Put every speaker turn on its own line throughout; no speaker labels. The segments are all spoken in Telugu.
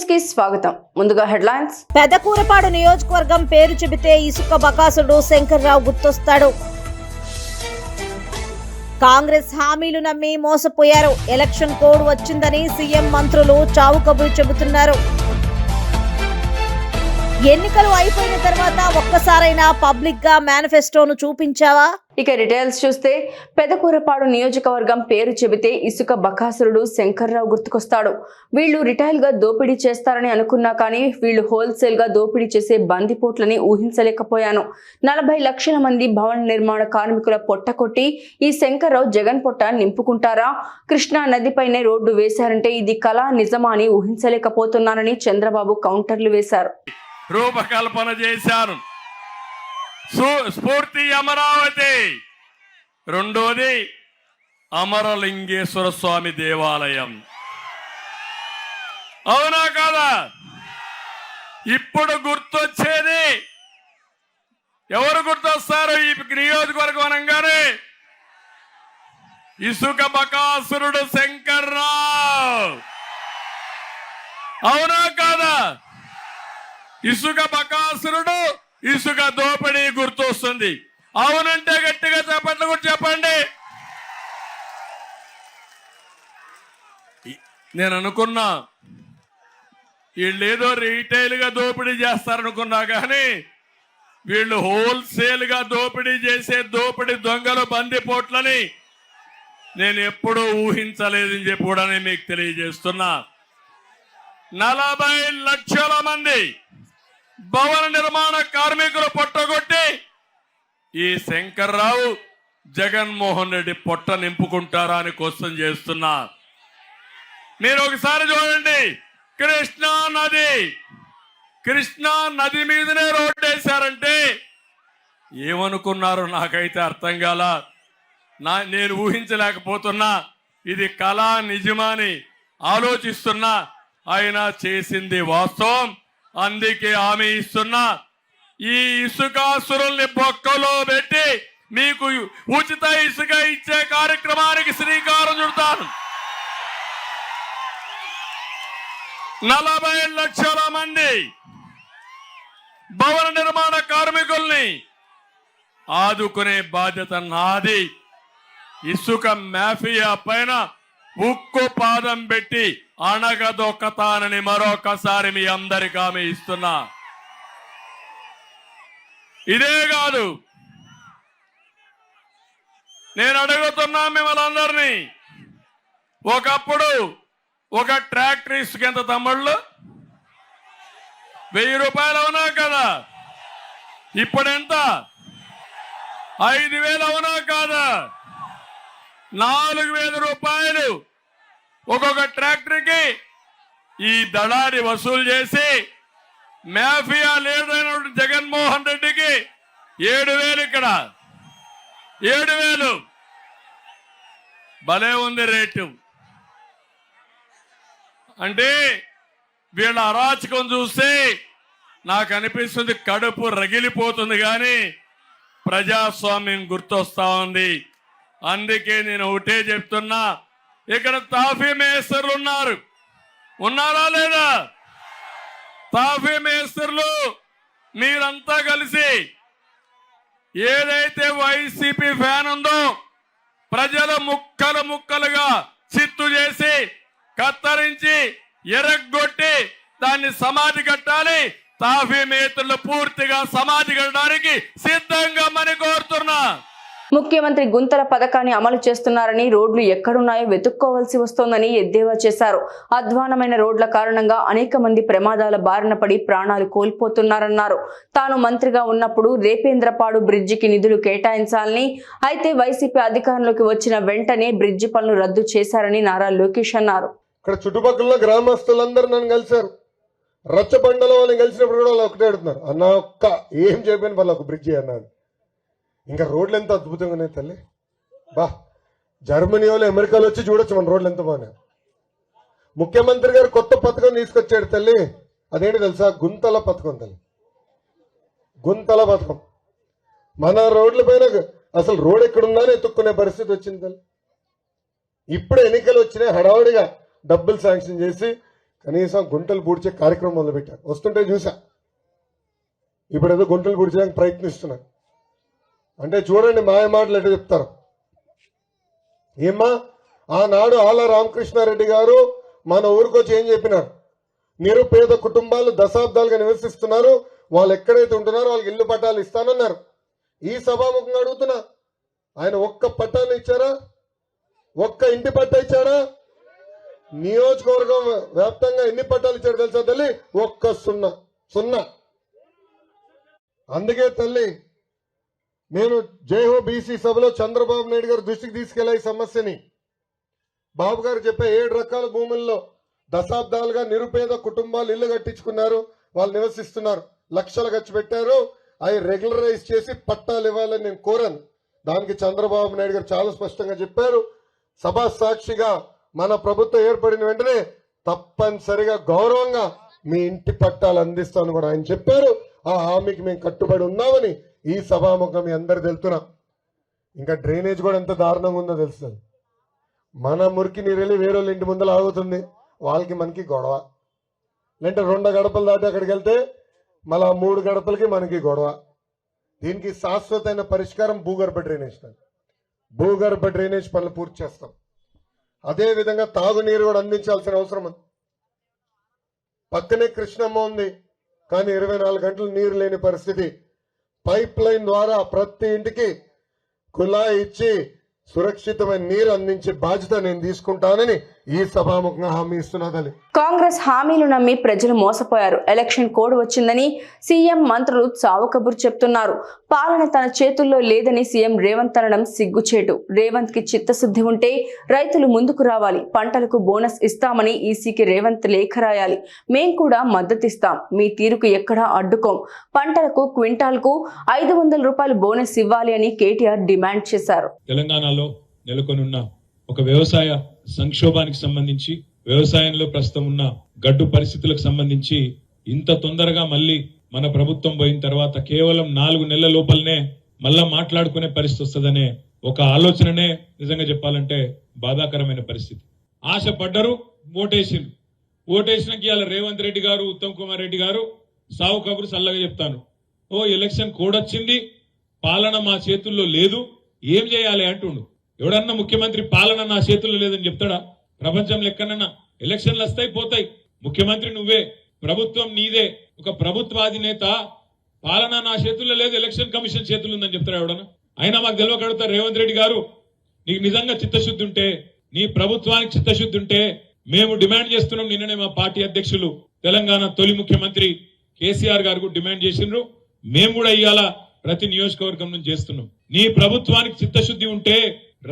కి స్వాగతం. ముందుగా హెడ్లైన్స్.
పెదకూరపాడు నియోజకవర్గం పేరు చెబితే ఇసుక బకాసుడు శంకర్రావు గుర్తొస్తాడు. కాంగ్రెస్ హామీలు నమ్మి మోసపోయారు. ఎలక్షన్ కోడ్ వచ్చిందని సీఎం మంత్రులు చావు కబురు చెబుతున్నారు. ఎన్నికలు అయిపోయిన తర్వాత ఒక్కసారైనా పబ్లిక్ గా మేనిఫెస్టోను చూపించావా?
ఇక డీటెయిల్స్ చూస్తే పెదకూరపాడు నియోజకవర్గం పేరు చెబితే ఇసుక బకాసురుడు శంకర్రావు గుర్తుకొస్తాడు. వీళ్ళు రిటైల్ గా దోపిడీ చేస్తారని అనుకున్నా కానీ వీళ్ళు హోల్సేల్ గా దోపిడీ చేసే బందిపోట్లని ఊహించలేకపోయాను. 40 లక్షల మంది భవన నిర్మాణ కార్మికుల పొట్ట కొట్టి ఈ శంకర్రావు జగన్ పొట్ట నింపుకుంటారా? కృష్ణా నదిపైనే రోడ్డు వేశారంటే ఇది కళ నిజమా అని ఊహించలేకపోతున్నానని చంద్రబాబు కౌంటర్లు వేశారు.
రూపకల్పన చేశారు. స్ఫూర్తి అమరావతి, రెండోది అమరలింగేశ్వర స్వామి దేవాలయం. అవునా కాదా? ఇప్పుడు గుర్తొచ్చేది ఎవరు గుర్తొస్తారు? ఈ నియోజకవర్గం అనగానే ఇసుక బకాసురుడు శంకర్రావు. అవునా కాదా? ఇసుక బకాసురుడు, ఇసుక దోపిడీ గుర్తొస్తుంది. అవునంటే గట్టిగా చెప్పండి, కూడా చెప్పండి. నేను అనుకున్నా వీళ్ళు ఏదో రీటైల్ గా దోపిడీ చేస్తారనుకున్నా కానీ వీళ్ళు హోల్సేల్ గా దోపిడీ చేసే దోపిడీ దొంగలు బందిపోట్లని నేను ఎప్పుడూ ఊహించలేదని చెప్పి కూడా మీకు తెలియజేస్తున్నా. 40 లక్షల మంది భవన నిర్మాణ కార్మికులు పొట్టగొట్టి ఈ శంకర్రావు జగన్మోహన్ రెడ్డి పొట్ట నింపుకుంటారా అని క్వశ్చన్ చేస్తున్నా. మీరు ఒకసారి చూడండి, కృష్ణా నది మీదనే రోడ్డు వేశారంటే ఏమనుకున్నారు? నాకైతే అర్థం కాల. నేను ఊహించలేకపోతున్నా. ఇది కళ నిజమాని ఆలోచిస్తున్నా. ఆయన చేసింది వాస్తవం. అందుకే హామీ ఇస్తున్నా, ఈ ఇసుకాసురుల్ని బొక్కలో పెట్టి మీకు ఉచిత ఇసుక ఇచ్చే కార్యక్రమానికి శ్రీకారం చుడతాను. 40 లక్షల మంది భవన నిర్మాణ కార్మికుల్ని ఆదుకునే బాధ్యత నాది. ఇసుక మాఫియా పైన ఉక్కు పాదం పెట్టి అణగదొక్కతానని మరొకసారి మీ అందరికీ హామీ ఇస్తున్నా. ఇదే కాదు, నేను అడుగుతున్నా మిమ్మల్ని అందరినీ, ఒకప్పుడు ఒక ట్రాక్టర్ ఇసుక ఎంత తమ్ముళ్ళు? 1000 రూపాయలు అవునా కదా? ఇప్పుడెంత? 5000 అవునా కాదా? 4000 రూపాయలు ఒక్కొక్క ట్రాక్టర్కి ఈ దళారి వసూలు చేసి మాఫియా లేదైన జగన్మోహన్ రెడ్డికి 7000, ఇక్కడ 7000. భలే ఉంది రేటు. అంటే వీళ్ళ అరాచకం చూస్తే నాకు అనిపిస్తుంది కడుపు రగిలిపోతుంది, కానీ ప్రజాస్వామ్యం గుర్తొస్తా ఉంది. అందుకే నేను ఒకటే చెప్తున్నా, ఇక్కడ తాఫీ మేస్టర్లు ఉన్నారా లేదా? తాఫీ మేస్టర్లు మీరంతా కలిసి ఏదైతే వైసీపీ ఫ్యాన్ ఉందో ప్రజలు ముక్కలుగా చిత్తు చేసి కత్తరించి ఎరగొట్టి దాన్ని సమాధి కట్టాలి. తాఫీ మేస్టర్లు పూర్తిగా సమాధి కట్టడానికి సిద్ధంగా మని కోరుతున్నా.
ముఖ్యమంత్రి గుంతల పథకాన్ని అమలు చేస్తున్నారని, రోడ్లు ఎక్కడున్నాయో వెతుక్కోవాల్సి వస్తోందని ఎద్దేవా చేశారు. అధ్వానమైన రోడ్ల కారణంగా అనేక మంది ప్రమాదాల బారిన పడి ప్రాణాలు కోల్పోతున్నారన్నారు. తాను మంత్రిగా ఉన్నప్పుడు రేపేంద్రపాడు బ్రిడ్జికి నిధులు కేటాయించాలని, అయితే వైసీపీ అధికారంలోకి వచ్చిన వెంటనే బ్రిడ్జి పనులు రద్దు చేశారని నారా లోకేష్ అన్నారు.
ఇక్కడ చుట్టుపక్కల గ్రామస్తులందరూ నన్ను కలిశారు. రచ్చబండలో వాళ్ళని కలిసినప్పుడు కూడా వాళ్ళు ఒకటే అడుగుతున్నారు, అన్న ఒక్క ఏం చెప్పాను వాళ్ళ ఒక బ్రిడ్జి అన్నాను. ఇంకా రోడ్లు ఎంత అద్భుతంగా ఉన్నాయి తల్లి. బా, జర్మనీ వాళ్ళు అమెరికాలో వచ్చి చూడొచ్చు మన రోడ్లు ఎంత బాగున్నాయి. ముఖ్యమంత్రి గారు కొత్త పథకం తీసుకొచ్చాడు తల్లి. అదేంటి తెలుసా? గుంతల పథకం తల్లి. గుంతల పథకం. మన రోడ్ల పైన అసలు రోడ్ ఎక్కడుందా అని ఎత్తుక్కునే పరిస్థితి వచ్చింది తల్లి. ఇప్పుడు ఎన్నికలు వచ్చినాయి, హడావుడిగా డబ్బులు శాంక్షన్ చేసి కనీసం గుంటలు పూడ్చే కార్యక్రమం మొదలుపెట్టారు. వస్తుంటే చూసా, ఇప్పుడు ఏదో గుంటలు పూడ్చడానికి ప్రయత్నిస్తున్నారు. అంటే చూడండి మాయ మాటలు ఎట్లా చెప్తారు. ఏమ్మా, ఆనాడు ఆళ్ళ రామకృష్ణారెడ్డి గారు మన ఊరికొచ్చి ఏం చెప్పినారు? నిరుపేద కుటుంబాలు దశాబ్దాలుగా నివసిస్తున్నారు, వాళ్ళు ఎక్కడైతే ఉంటున్నారో వాళ్ళకి ఇల్లు పట్టాలు ఇస్తానన్నారు. ఈ సభాముఖంగా అడుగుతున్నా, ఆయన ఒక్క పట్టాన్ని ఇచ్చారా? ఒక్క ఇంటి పట్టా ఇచ్చాడా? నియోజకవర్గం వ్యాప్తంగా ఎన్ని పట్టాలు ఇచ్చాడు తెలుసా తల్లి? ఒక్క సున్నా. అందుకే తల్లి నేను జైహో బీసీ సభలో చంద్రబాబు నాయుడు గారు దృష్టికి తీసుకెళ్లా ఈ సమస్యని. బాబు గారు చెప్పే 7 రకాల భూముల్లో దశాబ్దాలుగా నిరుపేద కుటుంబాలు ఇల్లు కట్టించుకున్నారు, వాళ్ళు నివసిస్తున్నారు, లక్షలు ఖర్చు పెట్టారు. అవి రెగ్యులరైజ్ చేసి పట్టాలు ఇవ్వాలని నేను కోరాను. దానికి చంద్రబాబు నాయుడు గారు చాలా స్పష్టంగా చెప్పారు. సభా సాక్షిగా మన ప్రభుత్వం ఏర్పడిన వెంటనే తప్పనిసరిగా గౌరవంగా మీ ఇంటి పట్టాలు అందిస్తామని కూడా ఆయన చెప్పారు. ఆ హామీకి మేము కట్టుబడి ఉన్నామని ఈ సభాముఖం మీ అందరు తెలుతున్నాం. ఇంకా డ్రైనేజ్ కూడా ఎంత దారుణంగా ఉందో తెలుస్తుంది. మన మురికి నీరు వెళ్ళి వేరే వాళ్ళ ఇంటి ముందర ఆగుతుంది, వాళ్ళకి మనకి గొడవ. లేదంటే 2 గడపలు దాటి అక్కడికి వెళ్తే మళ్ళా 3 గడపలకి మనకి గొడవ. దీనికి శాశ్వతమైన పరిష్కారం భూగర్భ డ్రైనేజ్. భూగర్భ డ్రైనేజ్ పనులు పూర్తి చేస్తాం. అదే విధంగా తాగునీరు కూడా అందించాల్సిన అవసరం ఉంది. పక్కనే కృష్ణమ్మ ఉంది, కానీ 24 గంటలు నీరు లేని పరిస్థితి. పైప్ లైన్ ద్వారా ప్రతి ఇంటికి కుళాయి ఇచ్చి సురక్షితమైన నీరు అందించే బాధ్యత నేను తీసుకుంటానని ఈ సభాముఖంగా హామీ ఇస్తున్నదని.
కాంగ్రెస్ హామీలు నమ్మి ప్రజలు మోసపోయారు. ఎలక్షన్ కోడ్ వచ్చిందని సీఎం మంత్రులు చావు కబురు చెప్తున్నారు. పాలన తన చేతుల్లో లేదని సీఎం రేవంత్ అనడం సిగ్గుచేటు. రేవంత్ కి చిత్తశుద్ధి ఉంటే రైతులు ముందుకు రావాలి. పంటలకు బోనస్ ఇస్తామని ఈసీకి రేవంత్ లేఖ రాయాలి. మేం కూడా మద్దతిస్తాం. మీ తీరుకు ఎక్కడా అడ్డుకోం. పంటలకు క్వింటాల్కు 500 రూపాయలు బోనస్ ఇవ్వాలి అని కేటీఆర్ డిమాండ్ చేశారు.
తెలంగాణలో నెలకొనున్న ఒక వ్యవసాయ సంక్షోభానికి సంబంధించి, వ్యవసాయంలో ప్రస్తుతం ఉన్న గడ్డు పరిస్థితులకు సంబంధించి ఇంత తొందరగా మళ్ళీ మన ప్రభుత్వం పోయిన తర్వాత కేవలం 4 నెలల లోపలనే మళ్ళా మాట్లాడుకునే పరిస్థితి వస్తుందనే ఒక ఆలోచననే నిజంగా చెప్పాలంటే బాధాకరమైన పరిస్థితి. ఆశపడ్డరు, ఓటేసినాక ఇవాళ రేవంత్ రెడ్డి గారు, ఉత్తమ్ కుమార్ రెడ్డి గారు సావు కబురు సల్లగా చెప్తాను. ఎలక్షన్ కోడ్ వచ్చింది, పాలన మా చేతుల్లో లేదు, ఏం చేయాలి అంటుండు. ఎవడన్నా ముఖ్యమంత్రి పాలన నా చేతుల్లో లేదని చెప్తాడా? ప్రపంచంలో ఎక్కడన్నా ఎలక్షన్లు వస్తాయి పోతాయి, ముఖ్యమంత్రి నువ్వే, ప్రభుత్వం నీదే. ఒక ప్రభుత్వాధినేత పాలన నా చేతుల్లో లేదు, ఎలక్షన్ కమిషన్ చేతుల్లో ఉందని చెప్తారా ఎవడన్నా? అయినా మాకు తెలియకడుగుతారు. రేవంత్ రెడ్డి గారు, నీకు నిజంగా చిత్తశుద్ధి ఉంటే, నీ ప్రభుత్వానికి చిత్తశుద్ధి ఉంటే మేము డిమాండ్ చేస్తున్నాం. నిన్ననే మా పార్టీ అధ్యక్షులు తెలంగాణ తొలి ముఖ్యమంత్రి కేసీఆర్ గారు డిమాండ్ చేసిండ్రు. మేము కూడా ఇవాళ ప్రతి నియోజకవర్గం నుంచి చేస్తున్నాం. నీ ప్రభుత్వానికి చిత్తశుద్ధి ఉంటే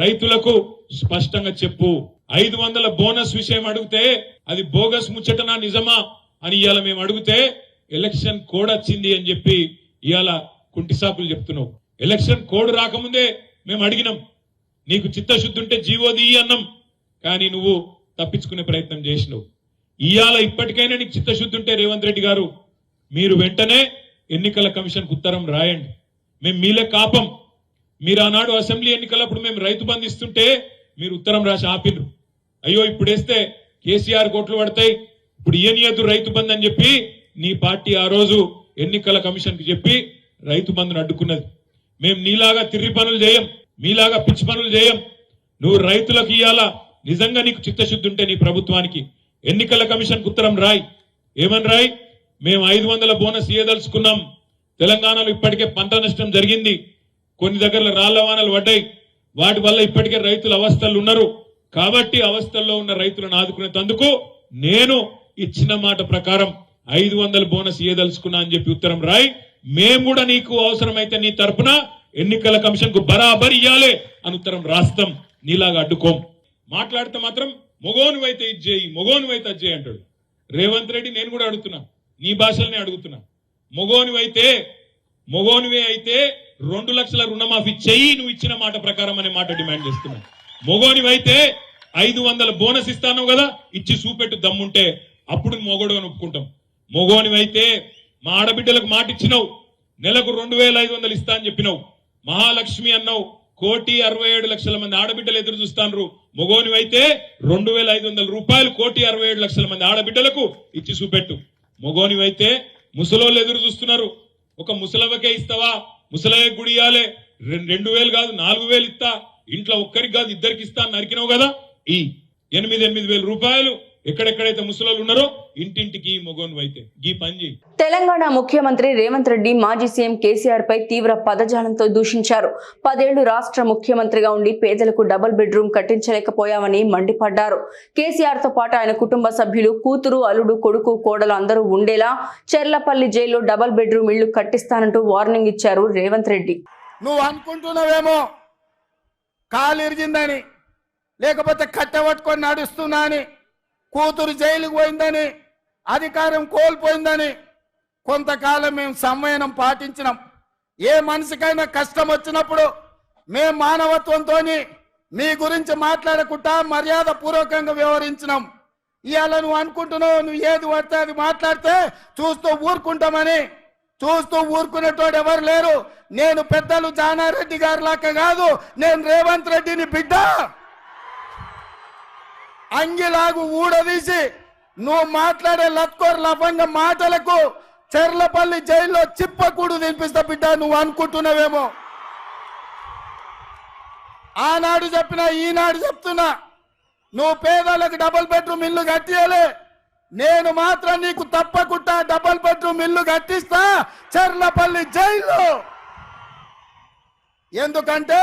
రైతులకు స్పష్టంగా చెప్పు. 500 బోనస్ విషయం అడిగితే అది బోగస్ ముచ్చటనా నిజమా అని ఇవాళ మేము అడిగితే ఎలక్షన్ కోడ్ వచ్చింది అని చెప్పి ఇవాళ కుంటి సాకులు చెప్తున్నావు. ఎలక్షన్ కోడ్ రాకముందే మేము అడిగినాం, నీకు చిత్తశుద్ధి ఉంటే జీవోది అన్నాం, కానీ నువ్వు తప్పించుకునే ప్రయత్నం చేసినావు. ఇవాళ ఇప్పటికైనా నీకు చిత్తశుద్ధి ఉంటే రేవంత్ రెడ్డి గారు, మీరు వెంటనే ఎన్నికల కమిషన్ ఉత్తరం రాయండి. మేము మీలే కాపం. మీరు ఆనాడు అసెంబ్లీ ఎన్నికలప్పుడు మేము రైతు బంధు ఇస్తుంటే మీరు ఉత్తరం రాసి ఆపిన్రు. అయ్యో ఇప్పుడు వేస్తే కేసీఆర్ కోట్లు పడతాయి, ఇప్పుడు ఇయనియద్దు రైతు బంధు అని చెప్పి నీ పార్టీ ఆ రోజు ఎన్నికల కమిషన్ కి చెప్పి రైతు బంధును అడ్డుకున్నది. మేము నీలాగా తిర్రి పనులు చేయం, మీలాగా పిచ్చి పనులు చేయం. నువ్వు రైతులకు ఇయ్యాలా నిజంగా నీకు చిత్తశుద్ధి ఉంటే నీ ప్రభుత్వానికి ఎన్నికల కమిషన్ ఉత్తరం రాయి. ఏమని రాయి? మేము 500 బోనస్ ఇయ్యదలుచుకున్నాం. తెలంగాణలో ఇప్పటికే పంట నష్టం జరిగింది, కొన్ని దగ్గర రాళ్ల వానలు పడ్డాయి, వాటి వల్ల ఇప్పటికే రైతులు అవస్థలు ఉన్నారు. కాబట్టి అవస్థల్లో ఉన్న రైతులను ఆదుకునేందుకు నేను ఇచ్చిన మాట ప్రకారం 500 బోనస్ ఇయ్యదలుచుకున్నా అని చెప్పి ఉత్తరం రాయి. మేము కూడా నీకు అవసరమైతే నీ తరపున ఎన్నికల కమిషన్ కు బరాబర్ ఇయ్యాలి అని ఉత్తరం రాస్తాం. నీలాగా అడ్డుకోం. మాట్లాడితే మాత్రం మొగోనువైతే ఇది చేయి, మొగోనువైతే అది చేయి అంటాడు రేవంత్ రెడ్డి. నేను కూడా అడుగుతున్నా, నీ భాషలనే అడుగుతున్నా. మొగోనివే అయితే 2 లక్షల రుణమాఫీ చెయ్యి నువ్వు ఇచ్చిన మాట ప్రకారం అనే మాట డిమాండ్ చేస్తున్నా. మొగోనివైతే 500 బోనస్ ఇస్తాను కదా, ఇచ్చి చూపెట్టు దమ్ముంటే, అప్పుడు మొగోడు అని ఒప్పుకుంటాం. మొగోనివైతే మా ఆడబిడ్డలకు మాట ఇచ్చినావు, నెలకు 2500 ఇస్తా అని చెప్పినావు, మహాలక్ష్మి అన్నావు, 1,67,00,000 మంది ఆడబిడ్డలు ఎదురు చూస్తాండ్రు. మొగోనివైతే 2,500 రూపాయలు 1,67,00,000 మంది ఆడబిడ్డలకు ఇచ్చి చూపెట్టు. మొగోనివైతే ముసలోళ్ళు ఎదురు చూస్తున్నారు. ఒక ముసలవ్వకే ఇస్తావా? ముసలయ్య గుడి ఇయ్యాలే, 2,000 కాదు 4,000 ఇస్తా, ఇంట్లో ఒక్కరికి కాదు ఇద్దరికి ఇస్తా నరికినావు కదా, ఈ 8,000 రూపాయలు ఎక్కడెక్కడైతే ముసలోళ్ళు ఉన్నారో ఇంటింటికి మొగోనివైతే ఈ పని చేయి.
తెలంగాణ ముఖ్యమంత్రి రేవంత్ రెడ్డి మాజీ సీఎం కేసీఆర్ పై తీవ్ర పదజాలంతో దూషించారు. 10 ఏళ్లు రాష్ట్ర ముఖ్యమంత్రిగా ఉండి పేదలకు డబుల్ బెడ్రూమ్ కట్టించలేకపోయామని మండిపడ్డారు. కేసీఆర్ తో పాటు ఆయన కుటుంబ సభ్యులు, కూతురు, అల్లుడు, కొడుకు, కోడలు అందరూ ఉండేలా చెర్లపల్లి జైల్లో డబుల్ బెడ్రూమ్ ఇళ్లు కట్టిస్తానంటూ వార్నింగ్ ఇచ్చారు రేవంత్ రెడ్డి.
నువ్వు అనుకుంటున్నావేమో కాలిరిగిందని, లేకపోతే కట్టెపట్టుకొని నడుస్తున్నా అని, కూతురు జైలుకు పోయిందని, అధికారం కోల్పోయిందని కొంతకాలం మేము సంయమనం పాటించినాం. ఏ మనిషికైనా కష్టం వచ్చినప్పుడు మేము మానవత్వంతో మీ గురించి మాట్లాడకుండా మర్యాద పూర్వకంగా వ్యవహరించినాం. ఇవాళ నువ్వు అనుకుంటున్నావు నువ్వు ఏది పడితే అది మాట్లాడితే చూస్తూ ఊరుకుంటామని. చూస్తూ ఊరుకునేటోడు ఎవరు లేరు. నేను పెద్దలు జానారెడ్డి గారి లాగా కాదు, నేను రేవంత్ రెడ్డిని బిడ్డ. అంగిలాగు ఊడదీసి నువ్వు మాట్లాడే లత్కోర్ లఫంగ మాటలకు చెర్లపల్లి జైల్లో చిప్పకూడు తినిపిస్తా బిడ్డ. నువ్వు అనుకుంటున్నావేమో. ఆనాడు చెప్పినా ఈనాడు చెప్తున్నా, నువ్వు పేదలకు డబుల్ బెడ్రూమ్ ఇల్లు కట్టియలే, నేను మాత్రం నీకు తప్పకుండా డబుల్ బెడ్రూమ్ ఇల్లు కట్టిస్తా చెర్లపల్లి జైల్లో. ఎందుకంటే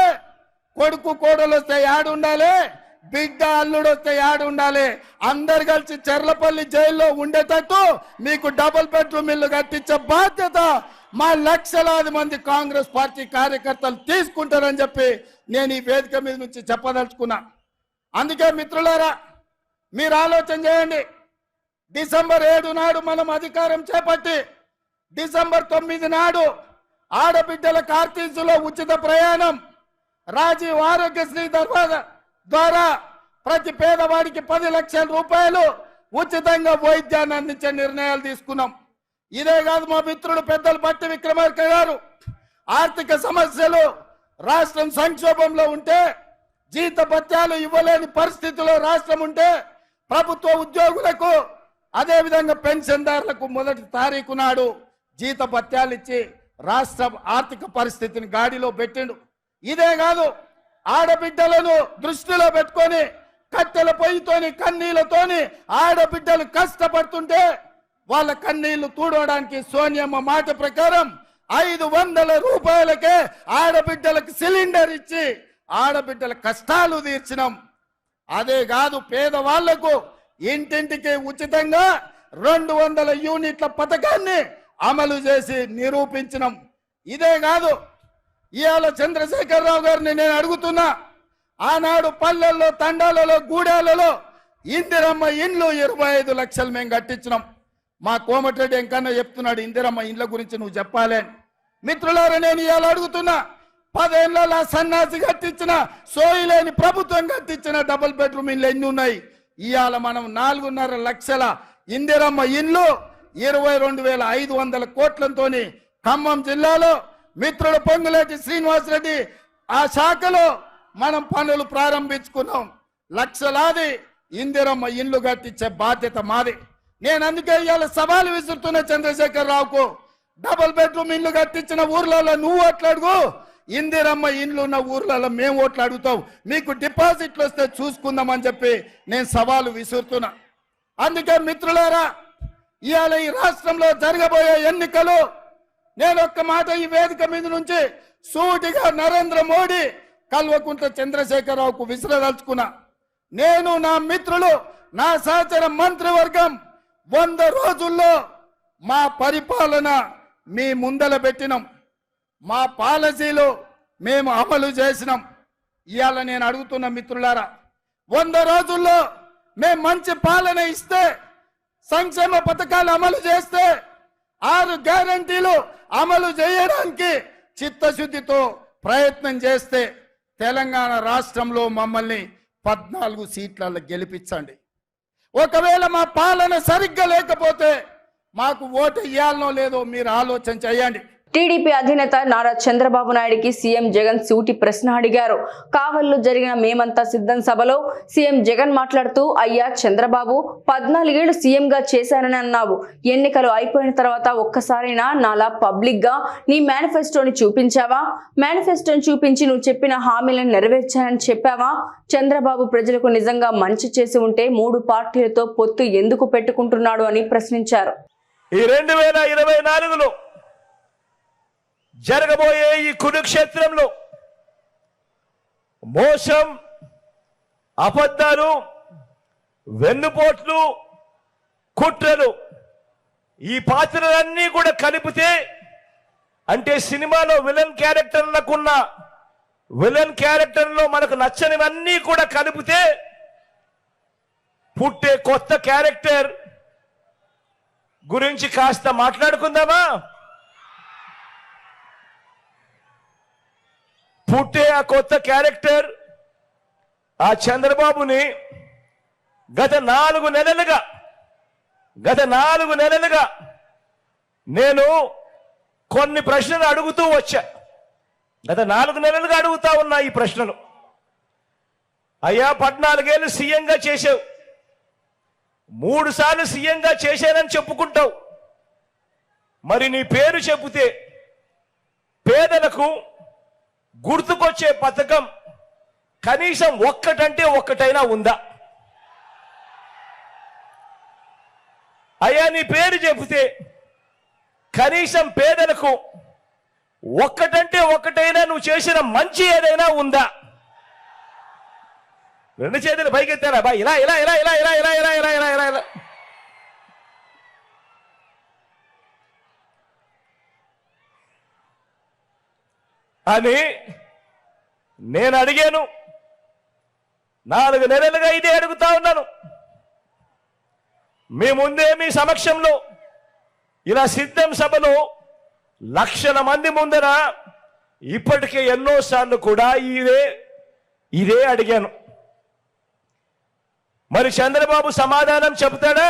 కొడుకు కోడలు వస్తే యాడుండాలి, బిడ్డ అల్లుడు వస్తే యాడుండాలి. అందరు కలిసి చెర్లపల్లి జైల్లో ఉండేటట్టు మీకు డబుల్ బెడ్రూమ్ ఇల్లు కట్టించే బాధ్యత మా లక్షలాది మంది కాంగ్రెస్ పార్టీ కార్యకర్తలు తీసుకుంటారని చెప్పి నేను ఈ వేదిక మీద నుంచి చెప్పదలుచుకున్నా. అందుకే మిత్రులారా, మీరు ఆలోచన చేయండి. డిసెంబర్ 7 నాడు మనం అధికారం చేపట్టి డిసెంబర్ 9 నాడు ఆడబిడ్డల కార్తీసులో ఉచిత ప్రయాణం, రాజీవ్ ఆరోగ్యశ్రీ ద్వారా ప్రతి పేదవాడికి 10 లక్షల రూపాయలు ఉచితంగా వైద్యాన్ని అందించే నిర్ణయాలు తీసుకున్నాం. ఇదే కాదు, మా మిత్రుడు పెద్దలు బట్టి విక్రమార్క గారు ఆర్థిక సమస్యలు, రాష్ట్రం సంక్షోభంలో ఉంటే, జీతభత్యాలు ఇవ్వలేని పరిస్థితిలో రాష్ట్రం ఉంటే ప్రభుత్వ ఉద్యోగులకు అదేవిధంగా పెన్షన్దారులకు 1వ తారీఖు నాడు జీతభత్యాలు ఇచ్చి రాష్ట్ర ఆర్థిక పరిస్థితిని గాడిలో పెట్టిండు. ఇదే కాదు, ఆడబిడ్డలను దృష్టిలో పెట్టుకొని కట్టెల పొయ్యితోని కన్నీళ్లతోని ఆడబిడ్డలు కష్టపడుతుంటే వాళ్ళ కన్నీళ్లు తూడవడానికి సోనియమ్మ మాట ప్రకారం 500 రూపాయలకే ఆడబిడ్డలకు సిలిండర్ ఇచ్చి ఆడబిడ్డల కష్టాలు తీర్చినాం. అదే కాదు, పేదవాళ్లకు ఇంటింటికి ఉచితంగా 200 యూనిట్ల పథకాన్ని అమలు చేసి నిరూపించినాం. ఇదే కాదు, ఇవాళ చంద్రశేఖరరావు గారిని నేను అడుగుతున్నా, ఆనాడు పల్లెల్లో, తండాలలో, గూడాలలో ఇందిరమ్మ ఇండ్లు 25 లక్షలు మేము కట్టించినాం. మా కోమటిరెడ్డి ఎంకన్నా చెప్తున్నాడు ఇందిరమ్మ ఇండ్ల గురించి నువ్వు చెప్పాలి. మిత్రులారా, నేను ఇవాళ అడుగుతున్నా, 10 ఏళ్ల సన్నాసి కట్టించిన, సోయిలేని ప్రభుత్వం కట్టించిన డబుల్ బెడ్రూమ్ ఇండ్లు ఎన్ని ఉన్నాయి? ఇవాళ మనం 4.5 లక్షల ఇందిరమ్మ ఇండ్లు 22,500 కోట్లతో ఖమ్మం జిల్లాలో మిత్రుడు పొంగులేటి శ్రీనివాసరెడ్డి ఆ శాఖలో మనం పనులు ప్రారంభించుకున్నాం. లక్షలాది ఇందిరమ్మ ఇండ్లు కట్టించే బాధ్యత మాది. నేను అందుకే ఇవాళ సవాలు విసురుతున్న చంద్రశేఖరరావుకు, డబుల్ బెడ్రూమ్ ఇండ్లు కట్టించిన ఊర్లలో నువ్వు ఓట్లాడుగు, ఇందిరమ్మ ఇండ్లు ఉన్న ఊర్లలో మేము ఓట్లు అడుగుతాం, మీకు డిపాజిట్లు వస్తే చూసుకుందామని చెప్పి నేను సవాలు విసురుతున్నా. అందుకే మిత్రులారా, ఇవాళ ఈ రాష్ట్రంలో జరగబోయే ఎన్నికలు నేను ఒక్క మాట ఈ వేదిక మీద నుంచి సూటిగా నరేంద్ర మోడీ, కల్వకుంట్ల చంద్రశేఖరరావుకు విసిరదలుచుకున్నా. నేను, నా మిత్రులు, నా సహచర మంత్రివర్గం 100 రోజుల్లో మా పరిపాలన మీ ముందల పెట్టినాం, మా పాలసీలు మేము అమలు చేసినాం. ఇవాళ నేను అడుగుతున్న మిత్రులారా, 100 రోజుల్లో మేము మంచి పాలన ఇస్తే, సంక్షేమ పథకాలు అమలు చేస్తే, 6 గ్యారంటీలు అమలు చేయడానికి చిత్తశుద్ధితో ప్రయత్నం చేస్తే తెలంగాణ రాష్ట్రంలో మమ్మల్ని 14 సీట్లలో గెలిపించండి. ఒకవేళ మా పాలన సరిగ్గా లేకపోతే మాకు ఓటు ఇవ్వాలనో లేదో మీరు ఆలోచన చేయండి.
టీడీపీ అధినేత నారా చంద్రబాబు నాయుడికి సీఎం జగన్ సూటి ప్రశ్న అడిగారు. కావలిలో జరిగిన మేమంతా సిద్ధం సభలో సీఎం జగన్ మాట్లాడుతూ, అయ్యా చంద్రబాబు, 14 ఏళ్లు సీఎంగా చేశానని అన్నావు. ఎన్నికలు అయిపోయిన తర్వాత ఒక్కసారైనా నాలా పబ్లిక్ గా నీ మేనిఫెస్టోని చూపించావా? మేనిఫెస్టోని చూపించి నువ్వు చెప్పిన హామీలను నెరవేర్చానని చెప్పావా? చంద్రబాబు ప్రజలకు నిజంగా మంచి చేసి ఉంటే 3 పార్టీలతో పొత్తు ఎందుకు పెట్టుకుంటున్నాడు అని ప్రశ్నించారు.
ఈ 2024లో జరగబోయే ఈ కురుక్షేత్రంలో మోసం, అబద్ధాలు, వెన్నుపోట్లు, కుట్రలు, ఈ పాత్రలన్నీ కూడా కలిపితే, అంటే సినిమాలో విలన్ క్యారెక్టర్లకున్న విలన్ క్యారెక్టర్లో మనకు నచ్చనివన్నీ కూడా కలిపితే పుట్టే కొత్త క్యారెక్టర్ గురించి కాస్త మాట్లాడుకుందామా? పుట్టే ఆ కొత్త క్యారెక్టర్ ఆ చంద్రబాబుని గత 4 నెలలుగా నేను కొన్ని ప్రశ్నలు అడుగుతూ వచ్చా. గత 4 నెలలుగా అడుగుతా ఉన్నా ఈ ప్రశ్నలు. అయ్యా, 14 ఏళ్ళు సీఎంగా చేసావు, 3 సార్లు సీఎంగా చేశానని చెప్పుకుంటావు. మరి నీ పేరు చెబితే పేదలకు గుర్తుకొచ్చే పథకం కనీసం ఒక్కటంటే ఒక్కటైనా ఉందా? అయ్యా, నీ పేరు చెబితే కనీసం పేదలకు ఒక్కటంటే ఒక్కటైనా నువ్వు చేసిన మంచి ఏదైనా ఉందా? 2 చేతులు పైకెత్తారా బా? ఇలా ఇలా ఇలా ఇలా ఇలా ఇలా ఇలా ఇలా ఇలా ఇలా ఇలా అని నేను అడిగాను. 4 నెలలుగా ఇదే అడుగుతా ఉన్నాను. మీ ముందే, మీ సమక్షంలో ఇలా సిద్ధం సభలో లక్షల మంది ముందర ఇప్పటికే ఎన్నోసార్లు కూడా ఇదే అడిగాను. మరి చంద్రబాబు సమాధానం చెబుతాడా?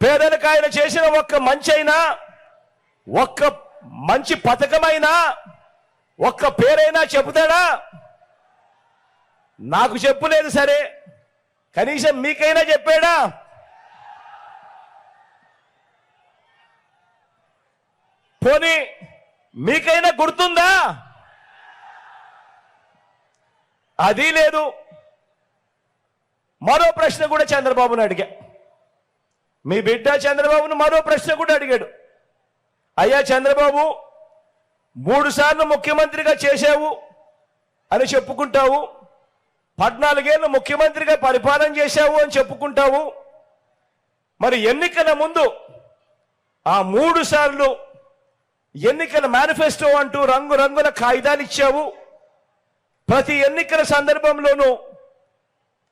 పేదలకు ఆయన చేసిన ఒక్క మంచైనా, ఒక్క మంచి పథకమైనా, ఒక్క పేరైనా చెబుతాడా? నాకు చెప్పలేదు సరే, కనీసం మీకైనా చెప్పాడా? పోనీ మీకైనా గుర్తుందా? అది లేదు. మరో ప్రశ్న కూడా చంద్రబాబును అడిగా. మీ బిడ్డ చంద్రబాబును మరో ప్రశ్న కూడా అడిగాడు. అయ్యా చంద్రబాబు, 3 సార్లు ముఖ్యమంత్రిగా చేశావు అని చెప్పుకుంటావు, 14 ఏళ్ళు ముఖ్యమంత్రిగా పరిపాలన చేశావు అని చెప్పుకుంటావు. మరి ఎన్నికల ముందు ఆ 3 సార్లు ఎన్నికల మేనిఫెస్టో అంటూ రంగురంగుల కాగితాలు ఇచ్చావు. ప్రతి ఎన్నికల సందర్భంలోనూ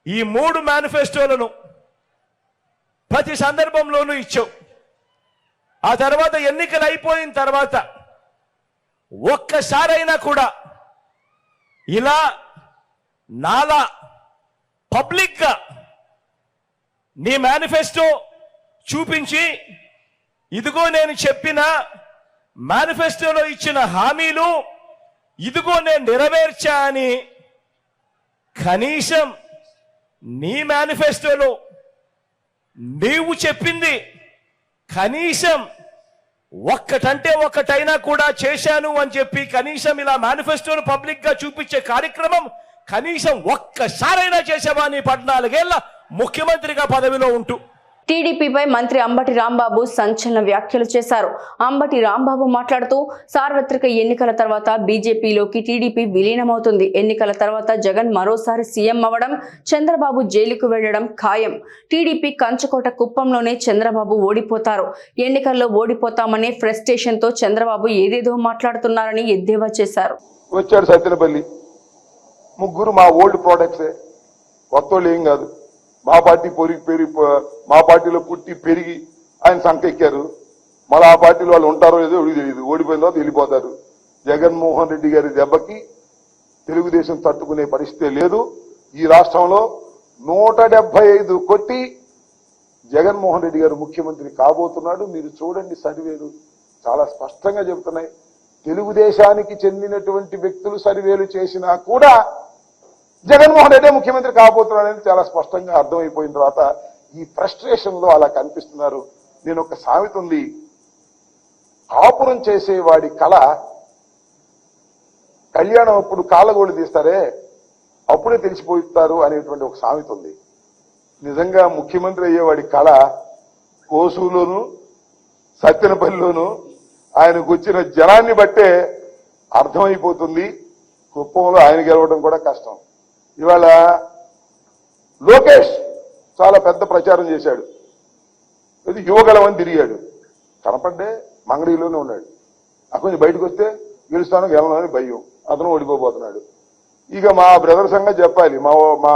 ఈ 3 మేనిఫెస్టోలను ప్రతి సందర్భంలోనూ ఇచ్చావు. ఆ తర్వాత ఎన్నికలు అయిపోయిన తర్వాత ఒక్కసారైనా కూడా ఇలా నాలా పబ్లిక్గా నీ మేనిఫెస్టో చూపించి, ఇదిగో నేను చెప్పిన మేనిఫెస్టోలో ఇచ్చిన హామీలు ఇదిగో నేను నెరవేర్చా అని కనీసం నీ మేనిఫెస్టోలో నీవు చెప్పింది కనీసం ఒక్కటంటే ఒక్కటైనా కూడా చేశాను అని చెప్పి కనీసం ఇలా మేనిఫెస్టోను పబ్లిక్ గా చూపించే కార్యక్రమం కనీసం ఒక్కసారైనా చేసావా నీ 14 ఏళ్ల ముఖ్యమంత్రిగా పదవిలో ఉంటూ?
టీడీపీపై మంత్రి అంబటి రాంబాబు సంచలన వ్యాఖ్యలు చేశారు. అంబటి రాంబాబు మాట్లాడుతూ, సార్వత్రిక ఎన్నికల తర్వాత బీజేపీలోకి టీడీపీ విలీనమవుతుంది. ఎన్నికల తర్వాత జగన్ మరోసారి సీఎం అవ్వడం, చంద్రబాబు జైలుకు వెళ్లడం ఖాయం. టీడీపీ కంచుకోట కుప్పంలోనే చంద్రబాబు ఓడిపోతారు. ఎన్నికల్లో ఓడిపోతామనే ఫ్రస్ట్రేషన్ తో చంద్రబాబు ఏదేదో మాట్లాడుతున్నారని ఎద్దేవా చేశారు.
వచ్చాడు సత్యనపల్లి, 3 మా ఓల్డ్ ప్రోడక్ట్సే, కొత్త వాళ్ళు ఏం కాదు. మా పార్టీ మా పార్టీలో పుట్టి పెరిగి ఆయన సంకెక్కారు. మళ్ళీ ఆ పార్టీలో వాళ్ళు ఉంటారో లేదో ఎవరికి తెలియదు. ఓడిపోయిన తర్వాత వెళ్ళిపోతారు. జగన్మోహన్ రెడ్డి గారి దెబ్బకి తెలుగుదేశం తట్టుకునే పరిస్థితి లేదు. ఈ రాష్ట్రంలో 175 కొట్టి జగన్మోహన్ రెడ్డి గారు ముఖ్యమంత్రి కాబోతున్నాడు. మీరు చూడండి సర్వేలు, చాలా స్పష్టంగా చెబుతున్నాయి. తెలుగుదేశానికి చెందినటువంటి వ్యక్తులు సర్వేలు చేసినా కూడా జగన్మోహన్ రెడ్డి ముఖ్యమంత్రి కాబోతున్నాడని చాలా స్పష్టంగా అర్థమైపోయిన తర్వాత ఈ ఫ్రస్ట్రేషన్ లో అలా కనిపిస్తున్నారు. నేను ఒక సామెత ఉంది, కాపురం చేసేవాడి కళ కళ్యాణం అప్పుడు కాళ్ళగోళ్ళు తీస్తారే అప్పుడే తెలిసిపోతారు అనేటువంటి ఒక సామెత ఉంది. నిజంగా ముఖ్యమంత్రి అయ్యేవాడి కళ కోసూలోను సత్తెనపల్లిలోను ఆయనకు వచ్చిన జనాన్ని బట్టే అర్థమైపోతుంది. కుప్పంలో ఆయన గెలవడం కూడా కష్టం. ఇవాళ లోకేష్ చాలా పెద్ద ప్రచారం చేశాడు, ఇది యువగలమని తిరిగాడు, కనపడ్డే మంగళగిరిలోనే ఉన్నాడు. అక్కడి నుంచి బయటకు వస్తే గెలుస్తాను గెలవని భయం, అతను ఓడిపోబోతున్నాడు. ఇక మా బ్రదర్ సంగతి చెప్పాలి. మా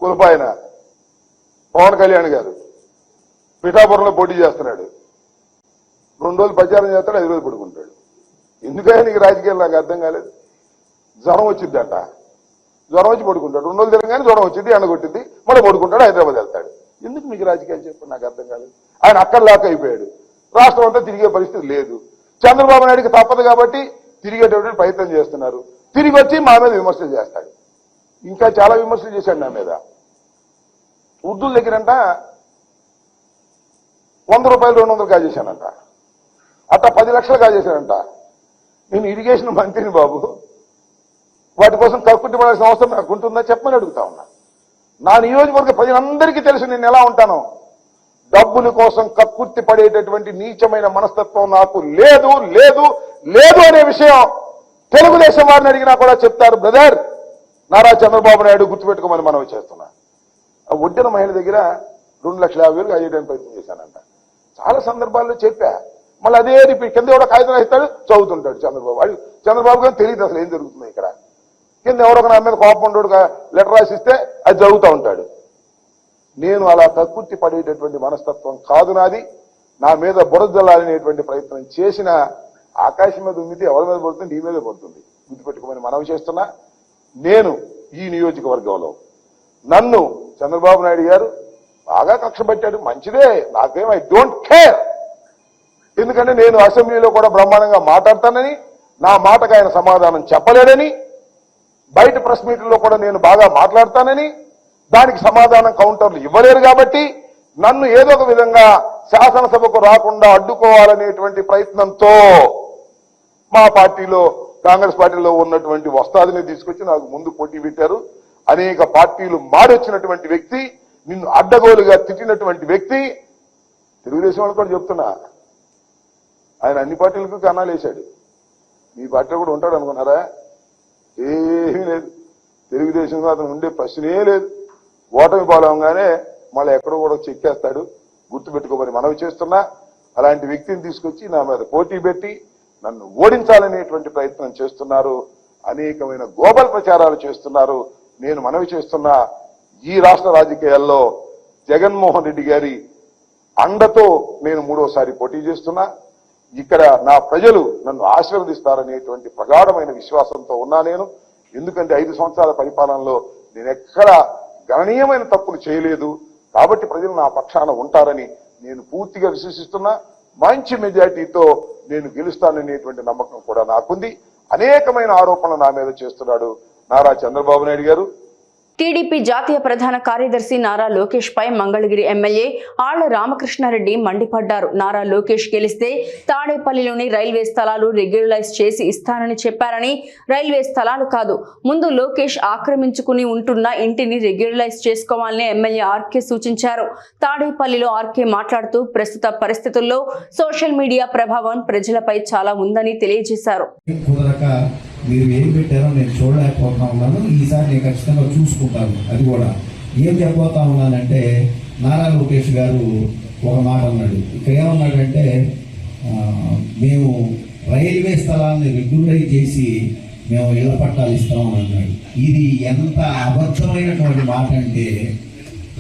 కులపాయన పవన్ కళ్యాణ్ గారు పిఠాపురంలో పోటీ చేస్తున్నాడు. 2 రోజులు ప్రచారం చేస్తాడు, 5 రోజులు పడుకుంటాడు. ఎందుకని నీకు రాజకీయాలు నాకు అర్థం కాలేదు. జ్వరం వచ్చిందంట, జ్వరం వచ్చి పడుకుంటాడు. 2 రోజులు తిరగగానే జ్వరం వచ్చింది, ఎండగొట్టింది, మళ్ళీ పడుకుంటాడు, హైదరాబాద్ వెళ్తాడు. ఎందుకు మీకు రాజకీయాలు చెప్పండి, నాకు అర్థం కాలేదు. ఆయన అక్కడ లాక్ అయిపోయాడు, రాష్ట్రం అంతా తిరిగే పరిస్థితి లేదు. చంద్రబాబు నాయుడికి తప్పదు కాబట్టి తిరిగేటటువంటి ప్రయత్నం చేస్తున్నారు. తిరిగి వచ్చి మా మీద విమర్శలు చేస్తాడు. ఇంకా చాలా విమర్శలు చేశాడు నా మీద. ఉర్దూల దగ్గరంట 100 రూపాయలు 200 కాజేశానంట, అట్లా 10 లక్షలు కాజేశానంట. నేను ఇరిగేషన్ మంత్రిని బాబు, వాటి కోసం కక్కుట్టి పడాల్సిన అవసరం నాకు ఉంటుందా చెప్పమని అడుగుతా ఉన్నా. నా నియోజకవర్గ ప్రజలందరికీ తెలుసు నేను ఎలా ఉంటాను. డబ్బుల కోసం కక్కుర్తి పడేటటువంటి నీచమైన మనస్తత్వం నాకు లేదు లేదు లేదు అనే విషయం తెలుగుదేశం వారిని అడిగినా కూడా చెప్తారు. బ్రదర్, నారా చంద్రబాబు నాయుడు గుర్తుపెట్టుకోమని మనవి చేస్తున్నా. ఆ ఒడ్డిన మహిళ దగ్గర 2,50,000 అయ్యేయడానికి ప్రయత్నం చేశానంట. చాలా సందర్భాల్లో చెప్పా. మళ్ళీ అదే రిపీట్, కింద ఎవడో కాగితం రాస్తాడు, చదువుతుంటాడు చంద్రబాబు. చంద్రబాబు గారు తెలియదు అసలు ఏం జరుగుతుంది ఇక్కడ. కింద ఎవరో నా మీద కోపం ఉండడు, లెటర్ రాసిస్తే అది చదువుతూ ఉంటాడు. నేను అలా కక్కుర్తి పడేటటువంటి మనస్తత్వం కాదు నాది. నా మీద బురద జల్లాలనేటువంటి ప్రయత్నం చేసిన ఆకాశం మీద ఉమ్మితే ఎవరి మీద పడుతుంది, నీ మీదే పడుతుంది. గుర్తుపెట్టుకోమని మనవి చేస్తున్నా. నేను ఈ నియోజకవర్గంలో నన్ను చంద్రబాబు నాయుడు గారు బాగా కక్ష పెట్టాడు, మంచిదే, నాకేం ఐ డోంట్ కేర్. ఎందుకంటే నేను అసెంబ్లీలో కూడా బ్రహ్మాండంగా మాట్లాడతానని, నా మాటకు ఆయన సమాధానం చెప్పలేడని, బయట ప్రెస్ మీట్లో కూడా నేను బాగా మాట్లాడతానని, దానికి సమాధానం కౌంటర్లు ఇవ్వలేరు కాబట్టి నన్ను ఏదో ఒక విధంగా శాసనసభకు రాకుండా అడ్డుకోవాలనేటువంటి ప్రయత్నంతో మా పార్టీలో, కాంగ్రెస్ పార్టీలో ఉన్నటువంటి వస్తాదిని తీసుకొచ్చి నాకు ముందు పోటీ పెట్టారు. అనేక పార్టీలు మారొచ్చినటువంటి వ్యక్తి, నిన్ను అడ్డగోలుగా తిట్టినటువంటి వ్యక్తి. తెలుగుదేశం వాళ్ళు కూడా చెప్తున్నా, ఆయన అన్ని పార్టీలకు కన్నాలు వేశాడు. మీ పార్టీలో కూడా ఉంటాడు అనుకున్నారా? ఏమీ లేదు. తెలుగుదేశంలో అతను ఉండే ప్రశ్నే లేదు. ఓటమి పాలవగానే మళ్ళీ ఎక్కడో కూడా చెక్కేస్తాడు. గుర్తుపెట్టుకోమని మనవి చేస్తున్నా. అలాంటి వ్యక్తిని తీసుకొచ్చి నా మీద పోటీ పెట్టి నన్ను ఓడించాలనేటువంటి ప్రయత్నం చేస్తున్నారు. అనేకమైన గ్లోబల్ ప్రచారాలు చేస్తున్నారు. నేను మనవి చేస్తున్నా, ఈ రాష్ట్ర రాజకీయాల్లో జగన్మోహన్ రెడ్డి గారి అండతో నేను 3వసారి పోటీ చేస్తున్నా. ఇక్కడ నా ప్రజలు నన్ను ఆశీర్వదిస్తారనేటువంటి ప్రగాఢమైన విశ్వాసంతో ఉన్నా నేను. ఎందుకంటే 5 సంవత్సరాల పరిపాలనలో నేను ఎక్కడ గణనీయమైన తప్పులు చేయలేదు. కాబట్టి ప్రజలు నా పక్షాన ఉంటారని నేను పూర్తిగా విశ్వసిస్తున్నా. మంచి మెజార్టీతో నేను గెలుస్తాననేటువంటి నమ్మకం కూడా నాకుంది. అనేకమైన ఆరోపణలు నా మీద చేస్తున్నాడు నారా చంద్రబాబు నాయుడు గారు.
టీడీపీ జాతీయ ప్రధాన కార్యదర్శి నారా లోకేష్ పై మంగళగిరి ఎమ్మెల్యే ఆళ్ల రామకృష్ణారెడ్డి మండిపడ్డారు. నారా లోకేష్ గెలిస్తే తాడేపల్లిలోని రైల్వే స్థలాలు రెగ్యులరైజ్ చేసి ఇస్తానని చెప్పారని, రైల్వే స్థలాలు కాదు, ముందు లోకేష్ ఆక్రమించుకుని ఉంటున్న ఇంటిని రెగ్యులరైజ్ చేసుకోవాలని ఎమ్మెల్యే ఆర్కే సూచించారు. తాడేపల్లిలో ఆర్కే మాట్లాడుతూ ప్రస్తుత పరిస్థితుల్లో సోషల్ మీడియా ప్రభావం ప్రజలపై చాలా ఉందని తెలియజేశారు.
మీరు ఏం పెట్టారో నేను చూడలేకపోతా ఉన్నాను. ఈసారి నేను ఖచ్చితంగా చూసుకుంటాను. అది కూడా ఏం చెప్పబోతా ఉన్నానంటే, నారా లోకేష్ గారు ఒక మాట అన్నాడు. ఇక్కడ ఏమన్నాడంటే, మేము రైల్వే స్థలాన్ని రెగ్యులరైజ్ చేసి మేము ఇళ్ల పట్టాలు ఇస్తామని అన్నాడు. ఇది ఎంత అబద్ధమైనటువంటి మాట అంటే,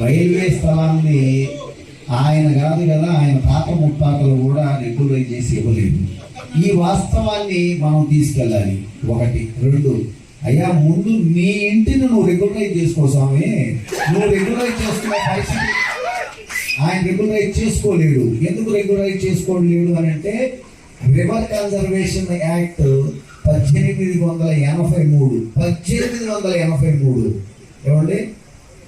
రైల్వే స్థలాన్ని ఆయన కాదు కదా, ఆయన తాత ముత్తాతలు కూడా రెగ్యులరైజ్ చేసి ఇవ్వలేదు. ఈ వాస్తవాన్ని మనం తీసుకెళ్ళాలి. 1. 2, అయ్యా ముందు నీ ఇంటిని నువ్వు రెగ్యులరైజ్ చేసుకోసామే. నువ్వు రెగ్యులరైజ్ చేసుకునే పరిస్థితి ఆయన రెగ్యులరైజ్ చేసుకోలేడు. ఎందుకు రెగ్యులరైజ్ చేసుకోలేడు అని అంటే, రివర్ కన్జర్వేషన్ యాక్ట్ 1883 ఏమండి,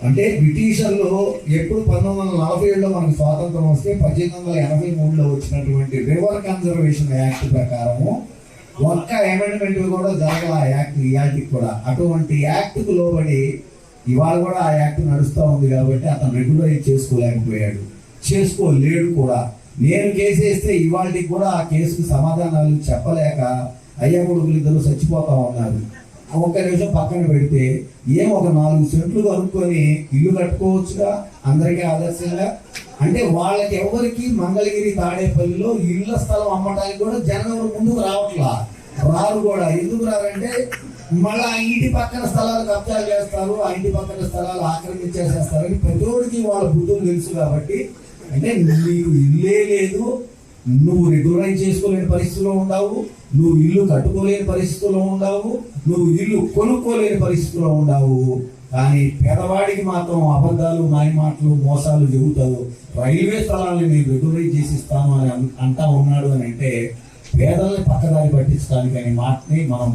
అంటే బ్రిటిషర్లు ఎప్పుడు 1947లో మనకు స్వాతంత్రం వస్తే 1883లో వచ్చినటువంటి రివర్ కన్జర్వేషన్ యాక్ట్ ప్రకారము ఒక్క అమెండ్మెంట్ కూడా జరగల ఆ యాక్ట్ ఇయాటికి కూడా. అటువంటి యాక్ట్కు లోబడి ఇవాళ కూడా ఆ యాక్ట్ నడుస్తూ ఉంది కాబట్టి అతను రెగ్యులరైజ్ చేసుకోలేడు కూడా. నేను కేసు వేస్తే ఇవాళకి కూడా ఆ కేసుకు సమాధానాలు చెప్పలేక అయ్యా కొడుకులు ఇద్దరు చచ్చిపోతా ఉన్నారు. ఒక్క నిమిషం పక్కన పెడితే ఒక 4 సెంట్లు కనుక్కొని ఇల్లు కట్టుకోవచ్చుగా అందరికీ ఆదర్శంగా. అంటే వాళ్ళకి ఎవరికి మంగళగిరి తాడేపల్లిలో ఇళ్ల స్థలం అమ్మటానికి కూడా జనం ముందుకు రారు కూడా. ఎందుకు రారంటే మళ్ళీ ఆ ఇంటి పక్కన స్థలాలు కబ్జాలు చేస్తారు, ఆ ఇంటి పక్కన స్థలాలు ఆక్రమించేసేస్తారని ప్రతిోడికి వాళ్ళ బుద్ధులు తెలుసు. కాబట్టి అంటే నీకు ఇల్లే లేదు, నువ్వు రెగ్యులరైజ్ చేసుకోలేని పరిస్థితిలో ఉండవు, నువ్వు ఇల్లు కట్టుకోలేని పరిస్థితిలో ఉండవు, నువ్వు ఇల్లు కొనుక్కోలేని పరిస్థితిలో ఉండవు. కానీ పేదవాడికి మాత్రం అబద్ధాలు, మాయమాటలు, మోసాలు చెబుతావు. రైల్వే స్థలాన్ని నేను రెగ్యులరైజ్ చేసిస్తాను అని అంటా ఉన్నాడు అని అంటే పేదల్ని పక్కదారి పట్టించడానికి అనే మాటని మనం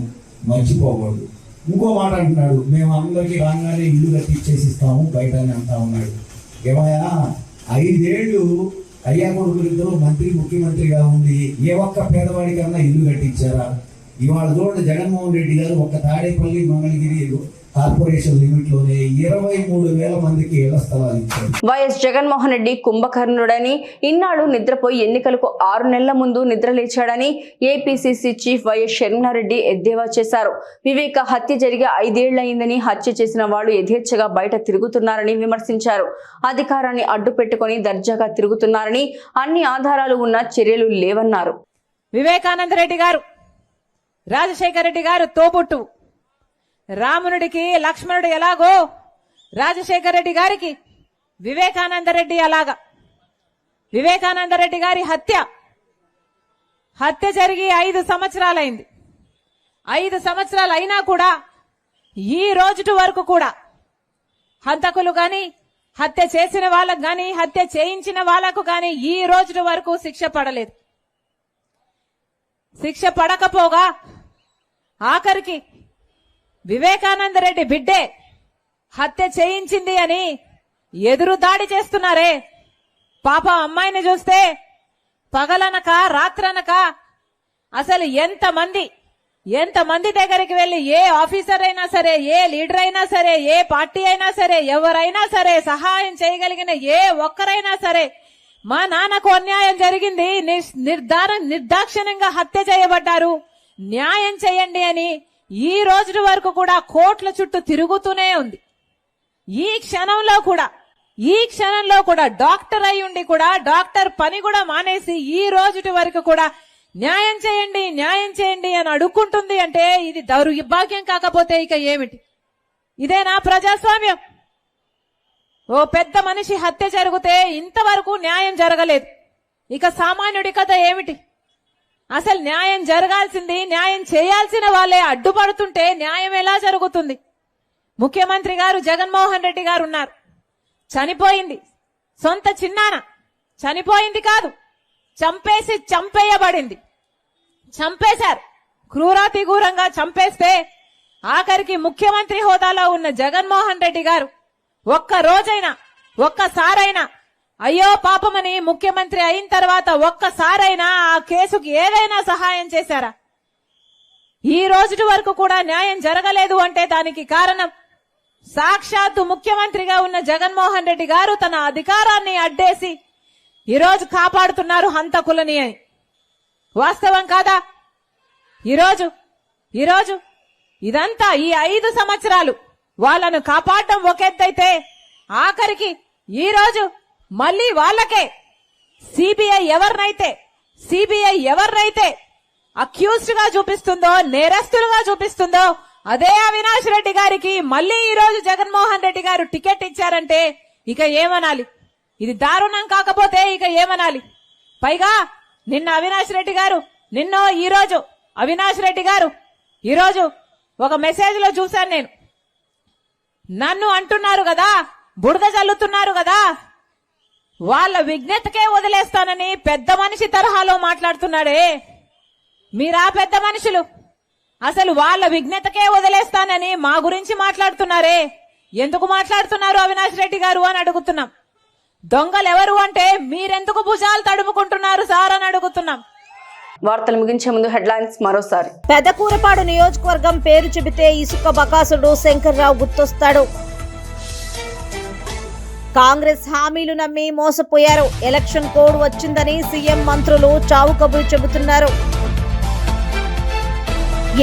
మర్చిపోకూడదు. ఇంకో మాట అంటున్నాడు, మేము అందరికీ రాగానే ఇల్లు కట్టించేసిస్తాము బయట అని అంటా ఉన్నాడు. ఏమైనా 5 ఏళ్ళు అయ్యా కొడుకులిద్దరూ ముఖ్యమంత్రిగా ఉండి ఏ ఒక్క పేదవాడికన్నా ఇల్లు కట్టించారా? ఇవాళ చూడండి, జగన్మోహన్ రెడ్డి గారు ఒక్క తాడేపల్లి మంగళగిరి కార్పొరేషన్ లిమిట్ లోనే 23,000 మందికి ఇళ్ల స్థలాలు ఇచ్చారు.
వైఎస్ జగన్మోహన్ రెడ్డి కుంభకర్ణుడని, ఇన్నాళ్ళు నిద్రపోయి ఎన్నికలకు 6 నెలల ముందు నిద్రలేచాడని ఏపీసీసీ చీఫ్ వైఎస్ షర్మిలారెడ్డి ఎద్దేవా చేశారు. వివేక హత్య జరిగి 5 ఏళ్లయిందని, హత్య చేసిన వాళ్లు యథేచ్ఛగా బయట తిరుగుతున్నారని విమర్శించారు. అధికారాన్ని అడ్డు పెట్టుకుని దర్జాగా తిరుగుతున్నారని, అన్ని ఆధారాలు ఉన్న చర్యలు లేవన్నారు.
వివేకానంద రెడ్డి గారు, రాజశేఖర రెడ్డి గారు తోబుట్టు. రామునుడికి లక్ష్మణుడు ఎలాగో రాజశేఖర రెడ్డి గారికి వివేకానంద రెడ్డి అలాగా. వివేకానంద రెడ్డి గారి హత్య జరిగి 5 సంవత్సరాలైంది. 5 సంవత్సరాలు అయినా కూడా ఈ రోజు వరకు కూడా హంతకులు గాని, హత్య చేసిన వాళ్ళకు గాని, హత్య చేయించిన వాళ్లకు గాని ఈ రోజు వరకు శిక్ష పడలేదు. శిక్ష పడకపోగా ఆఖరికి వివేకానంద రెడ్డి బిడ్డే హత్య చేయించింది అని ఎదురు దాడి చేస్తున్నారే. పాప అమ్మాయిని చూస్తే పగలనక రాత్రనక అసలు ఎంతమంది దగ్గరికి వెళ్లి ఏ ఆఫీసర్ అయినా సరే, ఏ లీడర్ అయినా సరే, ఏ పార్టీ అయినా సరే, ఎవరైనా సరే సహాయం చేయగలిగిన ఏ ఒక్కరైనా సరే, మా నాన్నకు అన్యాయం జరిగింది, నిర్దాక్షిణ్యంగా హత్య చేయబడ్డారు, న్యాయం చేయండి అని ఈ రోజు వరకు కూడా కోర్టుల చుట్టూ తిరుగుతూనే ఉంది. ఈ క్షణంలో కూడా డాక్టర్ అయి ఉండి కూడా డాక్టర్ పని కూడా మానేసి ఈ రోజు వరకు కూడా న్యాయం చేయండి అని అడుక్కుంటుంది. అంటే ఇది దౌర్భాగ్యం కాకపోతే ఇక ఏమిటి? ఇదేనా ప్రజాస్వామ్యం? ఓ పెద్ద మనిషి హత్య జరిగితే ఇంతవరకు న్యాయం జరగలేదు. ఇక సామాన్యుడి కథ ఏమిటి? అసలు న్యాయం జరగాల్సింది, న్యాయం చేయాల్సిన వాళ్ళే అడ్డుపడుతుంటే న్యాయం ఎలా జరుగుతుంది? ముఖ్యమంత్రి గారు జగన్మోహన్ రెడ్డి గారు ఉన్నారు. చనిపోయింది సొంత చిన్నాన, చనిపోయింది కాదు, చంపేయబడింది. చంపేశారు, క్రూరాతి ఘోరంగా చంపేస్తే ఆఖరికి ముఖ్యమంత్రి హోదాలో ఉన్న జగన్మోహన్ రెడ్డి గారు ఒక్కసారైనా అయ్యో పాపమని ముఖ్యమంత్రి అయిన తర్వాత ఒక్కసారైనా ఆ కేసుకి ఏదైనా సహాయం చేశారా? ఈ రోజు వరకు కూడా న్యాయం జరగలేదు అంటే దానికి కారణం సాక్షాత్తు ముఖ్యమంత్రిగా ఉన్న జగన్మోహన్ రెడ్డి గారు తన అధికారాన్ని అడ్డేసి ఈరోజు కాపాడుతున్నారు హంతకులని అని. వాస్తవం కాదా? ఈరోజు ఇదంతా ఈ 5 సంవత్సరాలు వాళ్ళను కాపాడడం ఒక ఎత్తైతే ఆఖరికి ఈ రోజు మళ్ళీ వాళ్ళకే సిబిఐ ఎవరినైతే అక్యూజ్డ్ గా చూపిస్తుందో, నేరస్తులుగా చూపిస్తుందో అదే అవినాష్ రెడ్డి గారికి మళ్ళీ ఈ రోజు జగన్మోహన్ రెడ్డి గారు టికెట్ ఇచ్చారంటే ఇక ఏమనాలి? ఇది దారుణం కాకపోతే ఇక ఏమనాలి? పైగా నిన్న అవినాష్ రెడ్డి గారు ఈరోజు ఒక మెసేజ్ లో చూశాను నేను. నన్ను అంటున్నారు కదా, బురద చల్లుతున్నారు కదా, వాళ్ళ విజ్ఞతకే వదిలేస్తానని పెద్ద మనిషి తరహాలో మాట్లాడుతున్నాడే. మీరా పెద్ద మనుషులు అసలు వాళ్ళ విఘ్నతకే వదిలేస్తానని మా గురించి మాట్లాడుతున్నారే, ఎందుకు మాట్లాడుతున్నారు అవినాష్ రెడ్డి గారు అని అడుగుతున్నాం. దొంగలు ఎవరు అంటే మీరెందుకు భుజాలు తడుముకుంటున్నారు సార్ అని అడుగుతున్నాం.
వార్తలు ముగించే ముందు హెడ్లైన్స్ మరోసారి.
పెదకూరపాడు నియోజకవర్గం పేరు చెబితే ఇసుక బకాసుడు శంకర్రావు గుర్తొస్తాడు. కాంగ్రెస్ హామీలు నమ్మి మోసపోయారు. ఎలక్షన్ కోడ్ వచ్చిందని సీఎం మంత్రులు చావు కబురు చెబుతున్నారు.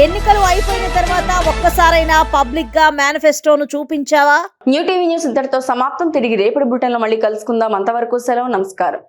ఎన్నికలు అయిపోయిన తర్వాత ఒక్కసారైనా పబ్లిక్ గా మేనిఫెస్టోను చూపించావా?
న్యూ టీవీ న్యూస్ ఇంతటితో సమాప్తం. తిరిగి రేపటి బులెటిన్లో మళ్ళీ కలుసుకుందాం. అంతవరకు సెలవు, నమస్కారం.